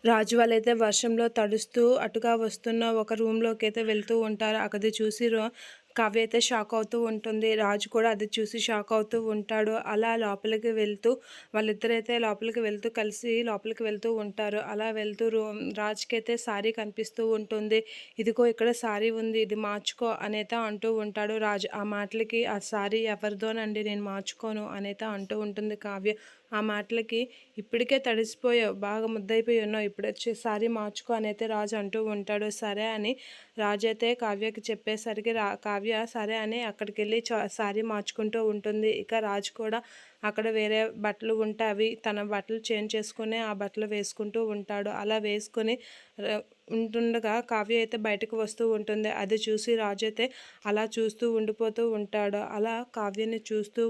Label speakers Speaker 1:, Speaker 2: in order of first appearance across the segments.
Speaker 1: రాజు వాళ్ళైతే వర్షంలో తడుస్తూ అటుగా వస్తున్న ఒక రూమ్‌లోకైతే వెళ్తూ ఉంటారు. అది చూసి కావ్య అయితే షాక్ అవుతూ ఉంటుంది. రాజు కూడా అది చూసి షాక్ అవుతూ ఉంటాడు. అలా లోపలికి వెళ్తూ వాళ్ళిద్దరైతే లోపలికి వెళ్తూ కలిసి లోపలికి వెళ్తూ ఉంటారు. అలా వెళ్తూ రాజుకైతే సారీ కనిపిస్తూ ఉంటుంది. "ఇదిగో ఇక్కడ సారీ ఉంది. ఇది మార్చుకో" అనైతే అంటూ ఉంటాడు రాజు. ఆ మాటలకి "ఆ సారీ ఎవరిదోనండి నేను మార్చుకోను" అనైతే అంటూ ఉంటుంది కావ్య. ఆ మాటలకి "ఇప్పటికే తడిసిపోయావు, బాగా ముద్దయిపోయి ఉన్నావు. ఇప్పుడొచ్చి సారీ మార్చుకో" అనైతే రాజు అంటూ ఉంటాడు. సరే అని రాజైతే కావ్యకి చెప్పేసరికి కావ్య సరే అని అక్కడికెళ్ళి సారీ మార్చుకుంటూ ఉంటుంది. ఇక రాజు కూడా అక్కడ వేరే బట్టలు ఉంటే అవి తన బట్టలు చేంజ్ చేసుకొని ఆ బట్టలు వేసుకుంటూ ఉంటాడు. అలా వేసుకొని ఉంటుండగా కావ్య అయితే బయటకు వస్తూ ఉంటుంది. అది చూసి రాజు అయితే అలా చూస్తూ ఉండిపోతూ ఉంటాడు. అలా కావ్యని చూస్తూ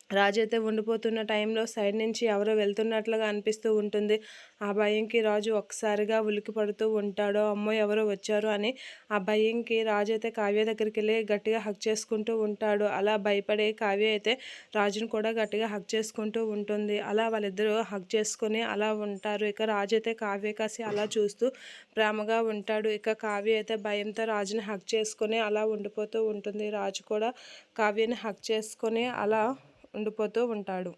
Speaker 1: రాజైతే ఉండిపోతున్న టైంలో సైడ్ నుంచి ఎవరో వెళ్తున్నట్లుగా అనిపిస్తూ ఉంటుంది. ఆ భయంకి రాజు ఒక్కసారిగా ఉలికి పడుతూ ఉంటాడు. అమ్మో ఎవరో వచ్చారు అని ఆ భయంకి రాజు అయితే కావ్య దగ్గరికి వెళ్ళి గట్టిగా హగ్ చేసుకుంటూ ఉంటాడు. అలా భయపడే కావ్య అయితే రాజును కూడా గట్టిగా హగ్ చేసుకుంటూ ఉంటుంది. అలా వాళ్ళిద్దరూ హగ్ చేసుకొని అలా ఉంటారు. ఇక రాజు అయితే కావ్య కాసి అలా చూస్తూ ప్రేమగా ఉంటాడు. ఇక కావ్య అయితే భయంతో రాజుని హగ్ చేసుకొని అలా ఉండిపోతూ ఉంటుంది. రాజు కూడా కావ్యని హగ్ చేసుకొని అలా ఉండిపోతూ ఉంటాడు.